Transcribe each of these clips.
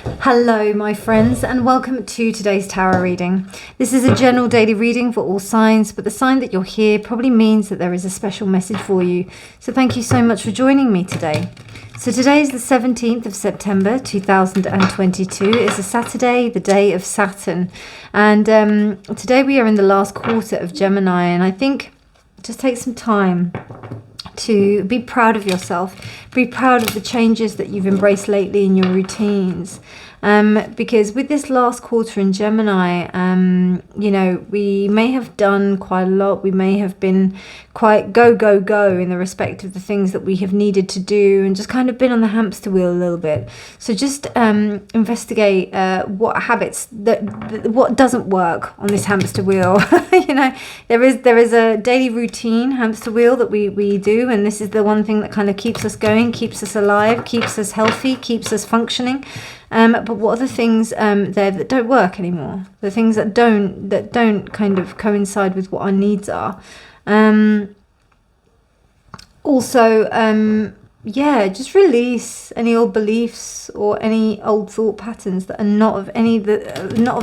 Hello my friends, and welcome to today's tarot reading. This is a general daily reading for all signs, but the sign that you're here probably means that there is a special message for you. So thank you so much for joining me today. So today is the 17th of September 2022. It's a Saturday, the day of Saturn. And today we are in the last quarter of Gemini, and I think just take some time to be proud of yourself. Be proud of the changes that you've embraced lately in your routines. Because with this last quarter in Gemini, you know, we may have done quite a lot. We may have been quite go in the respect of the things that we have needed to do, and just kind of been on the hamster wheel a little bit. So just investigate what habits, what doesn't work on this hamster wheel. You know, there is a daily routine hamster wheel that we do, and this is the one thing that kind of keeps us going, keeps us alive, keeps us healthy, keeps us functioning. But what are the things there that don't work anymore? The things that don't kind of coincide with what our needs are. Yeah, just release any old beliefs or any old thought patterns that are not of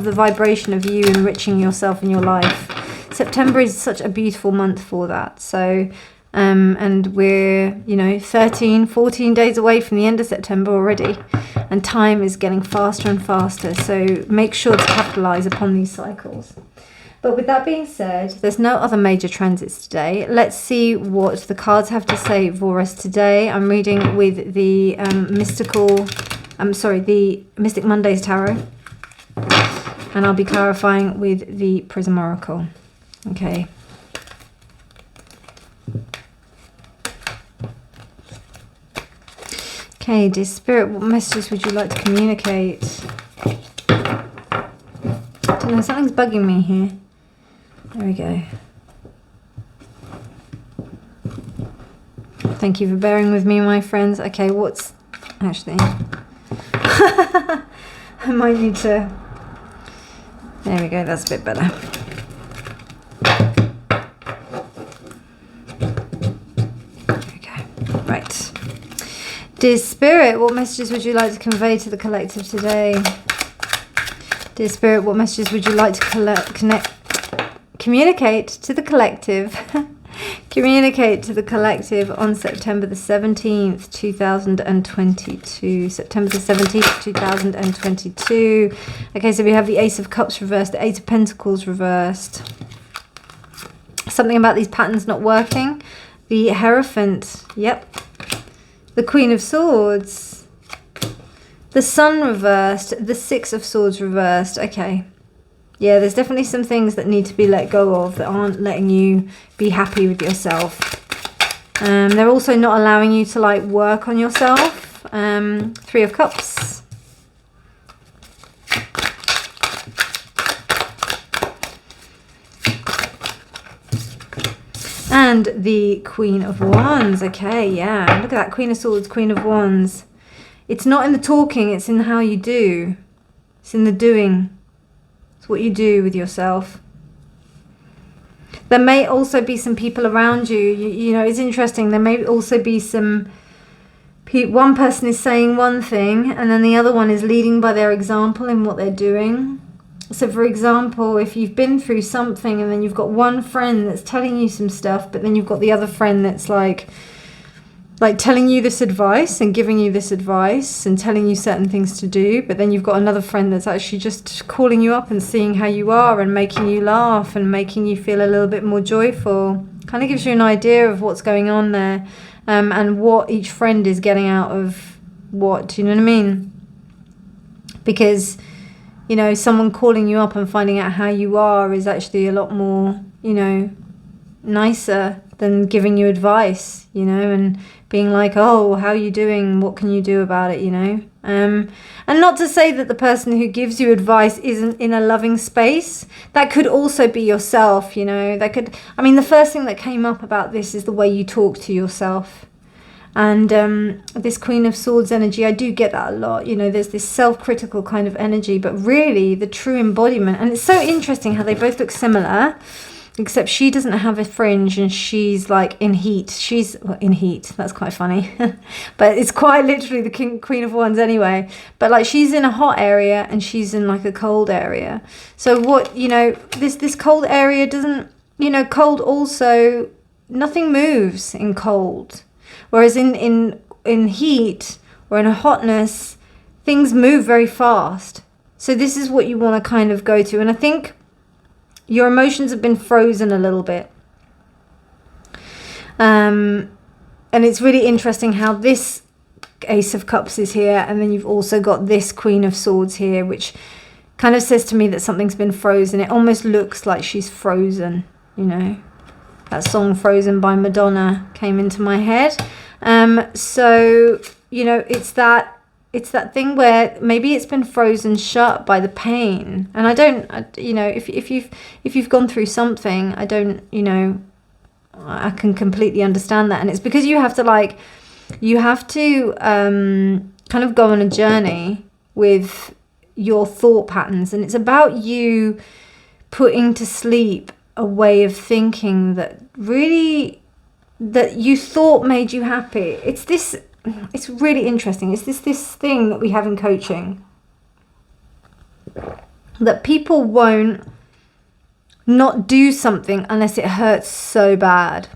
the vibration of you enriching yourself in your life. September is such a beautiful month for that. So and we're, you know, 14 days away from the end of September already, and time is getting faster and faster, so make sure to capitalize upon these cycles. But with that being said, there's no other major transits today. Let's see what the cards have to say for us today. I'm reading with the the Mystic Mondays Tarot, and I'll be clarifying with the Prism Oracle. Okay. Okay, dear Spirit, what messages would you like to communicate? I don't know, something's bugging me here. There we go. Thank you for bearing with me, my friends. Okay, what's... Actually... I might need to... There we go, that's a bit better. There we go. Right. Dear Spirit, what messages would you like to convey to the collective today? Dear Spirit, what messages would you like to communicate to the collective? Communicate to the collective on September the 17th, 2022. September the 17th, 2022. Okay, so we have the Ace of Cups reversed, the Eight of Pentacles reversed. Something about these patterns not working. The Hierophant, yep. The Queen of Swords, the Sun reversed, the Six of Swords reversed. Okay, yeah, there's definitely some things that need to be let go of that aren't letting you be happy with yourself. They're also not allowing you to like work on yourself. Three of Cups. And the Queen of Wands. Okay, yeah. Look at that. Queen of Swords, Queen of Wands. It's not in the talking, it's in how you do. It's in the doing. It's what you do with yourself. There may also be some people around you. You know, it's interesting. There may also be some... One person is saying one thing, and then the other one is leading by their example in what they're doing. So, for example, if you've been through something and then you've got one friend that's telling you some stuff, but then you've got the other friend that's like telling you this advice and giving you this advice and telling you certain things to do, but then you've got another friend that's actually just calling you up and seeing how you are and making you laugh and making you feel a little bit more joyful. Kind of gives you an idea of what's going on there, and what each friend is getting out of what, do you know what I mean? Because... you know, someone calling you up and finding out how you are is actually a lot more, you know, nicer than giving you advice, you know, and being like, oh, how are you doing? What can you do about it, you know? And not to say that the person who gives you advice isn't in a loving space. That could also be yourself, you know. That could, I mean, the first thing that came up about this is the way you talk to yourself. And this Queen of Swords energy, I do get that a lot. You know, there's this self-critical kind of energy, but really the true embodiment. And it's so interesting how they both look similar. except she doesn't have a fringe and she's like in heat. She's in heat. That's quite funny. But it's quite literally the Queen of Wands anyway. But like she's in a hot area and she's in like a cold area. So what, you know, this cold area doesn't, you know, cold also, nothing moves in cold. Whereas in heat or in a hotness, things move very fast. So this is what you want to kind of go to. And I think your emotions have been frozen a little bit. And it's really interesting how this Ace of Cups is here. And then you've also got this Queen of Swords here, which kind of says to me that something's been frozen. It almost looks like she's frozen, you know. That song Frozen by Madonna came into my head. So, you know, it's that thing where maybe it's been frozen shut by the pain. And I don't, you know, if you've gone through something, I don't, you know, I can completely understand that. And it's because you have to kind of go on a journey with your thought patterns. And it's about you putting to sleep a way of thinking that you thought made you happy. It's really interesting. It's this thing that we have in coaching, that people won't not do something unless it hurts so bad.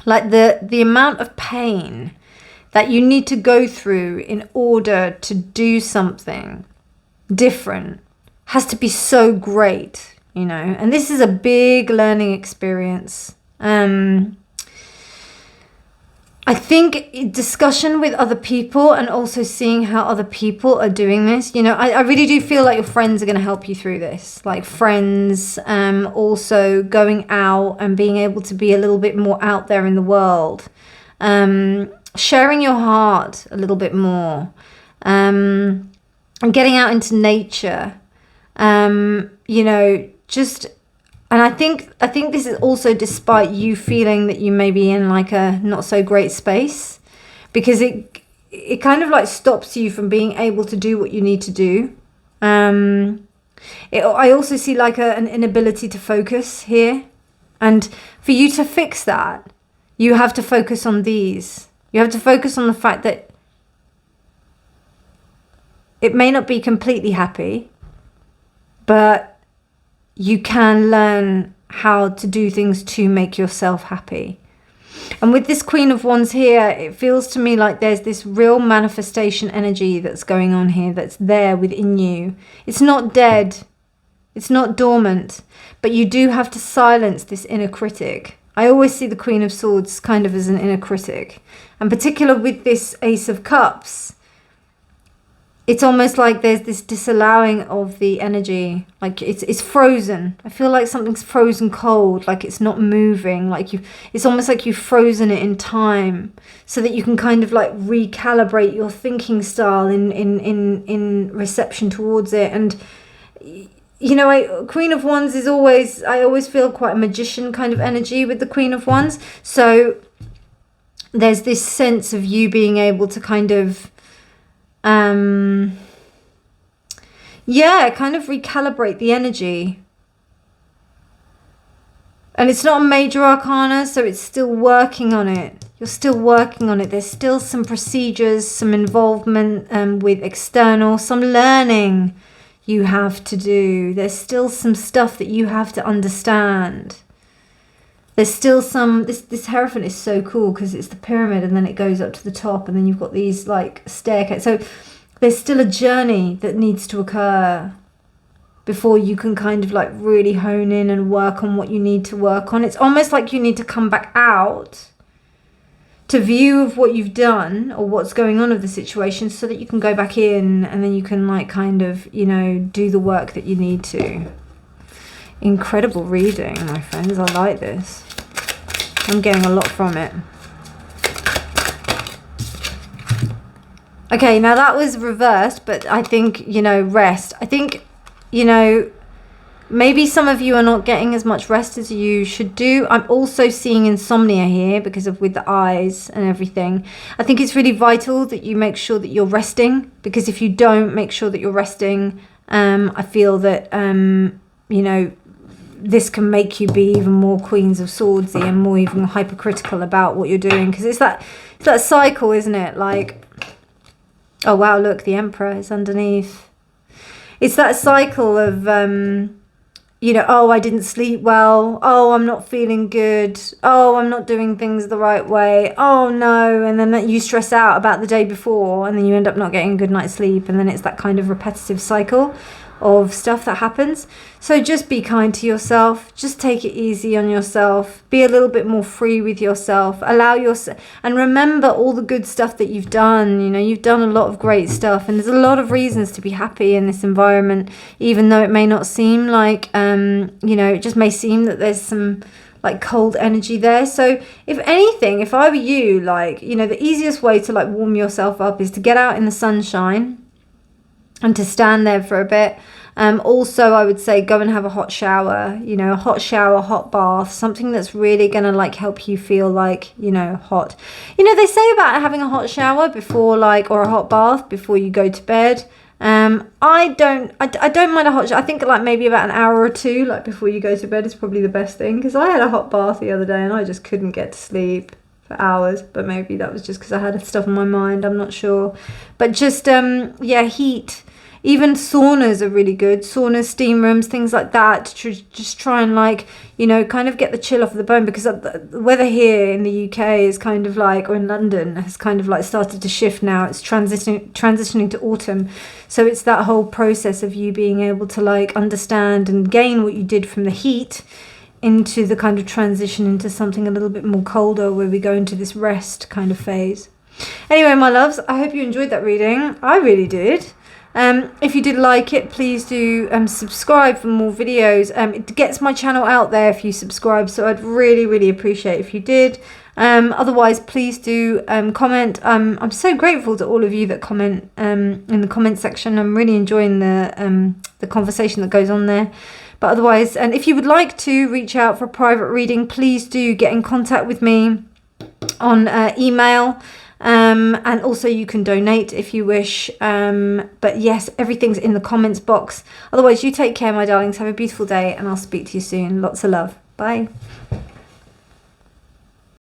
Like the amount of pain that you need to go through in order to do something different has to be so great, you know. And this is a big learning experience. I think discussion with other people and also seeing how other people are doing this, you know, I really do feel like your friends are going to help you through this. Like friends, also going out and being able to be a little bit more out there in the world. Sharing your heart a little bit more. And getting out into nature. You know, just... And I think this is also despite you feeling that you may be in like a not so great space, because it kind of like stops you from being able to do what you need to do. I also see like an inability to focus here. And for you to fix that, you have to focus on these. You have to focus on the fact that it may not be completely happy, but you can learn how to do things to make yourself happy. And with this Queen of Wands here, it feels to me like there's this real manifestation energy that's going on here, that's there within you. It's not dead. It's not dormant. But you do have to silence this inner critic. I always see the Queen of Swords kind of as an inner critic. And particularly with this Ace of Cups, it's almost like there's this disallowing of the energy. Like it's frozen. I feel like something's frozen cold, like it's not moving. Like it's almost like you've frozen it in time so that you can kind of like recalibrate your thinking style in reception towards it. And, you know, Queen of Wands is always, I always feel quite a magician kind of energy with the Queen of Wands. So there's this sense of you being able to kind of, kind of recalibrate the energy. And it's not a major arcana, so it's still working on it. You're still working on it. There's still some procedures, some involvement with external, some learning you have to do. There's still some stuff that you have to understand. There's still some, this Hierophant is so cool because it's the pyramid and then it goes up to the top and then you've got these like staircase. So there's still a journey that needs to occur before you can kind of like really hone in and work on what you need to work on. It's almost like you need to come back out to view of what you've done or what's going on with the situation so that you can go back in and then you can like kind of, you know, do the work that you need to. Incredible reading, my friends. I like this. I'm getting a lot from it. Okay, now that was reversed, but I think, you know, rest. I think, you know, maybe some of you are not getting as much rest as you should do. I'm also seeing insomnia here because of with the eyes and everything. I think it's really vital that you make sure that you're resting, because if you don't make sure that you're resting, I feel that, you know, this can make you be even more Queens of Swordsy and more even hypercritical about what you're doing, because it's that cycle, isn't it? Like, oh wow, look, the Emperor is underneath. It's that cycle of you know, oh, I didn't sleep well, oh, I'm not feeling good, oh, I'm not doing things the right way, oh no, and then you stress out about the day before, and then you end up not getting a good night's sleep, and then it's that kind of repetitive cycle of stuff that happens. So just be kind to yourself, just take it easy on yourself, be a little bit more free with yourself, allow yourself, and remember all the good stuff that you've done. You know, you've done a lot of great stuff, and there's a lot of reasons to be happy in this environment, even though it may not seem like you know, it just may seem that there's some like cold energy there. So if anything, if I were you, like, you know, the easiest way to like warm yourself up is to get out in the sunshine and to stand there for a bit. Also, I would say go and have a hot shower, you know, a hot shower, hot bath, something that's really going to like help you feel like, you know, hot. You know, they say about having a hot shower before like, or a hot bath before you go to bed. I don't mind a hot shower. I think like maybe about an hour or two, like before you go to bed, is probably the best thing. Because I had a hot bath the other day and I just couldn't get to sleep for hours, but maybe that was just because I had stuff on my mind, I'm not sure. But just yeah, heat. Even saunas are really good. Saunas, steam rooms, things like that, to just try and like, you know, kind of get the chill off of the bone, because the weather here in the UK is kind of like, or in London, has kind of like started to shift now. It's transitioning to autumn. So it's that whole process of you being able to like understand and gain what you did from the heat into the kind of transition into something a little bit more colder, where we go into this rest kind of phase. Anyway, my loves, I hope you enjoyed that reading. I really did. If you did like it, please do subscribe for more videos. It gets my channel out there if you subscribe, so I'd really appreciate if you did. Otherwise, please do comment. I'm so grateful to all of you that comment in the comment section. I'm really enjoying the conversation that goes on there. But otherwise, and if you would like to reach out for a private reading, please do get in contact with me on email. And also you can donate if you wish, but yes, everything's in the comments box. Otherwise, you take care, my darlings. Have a beautiful day, and I'll speak to you soon. Lots of love. Bye.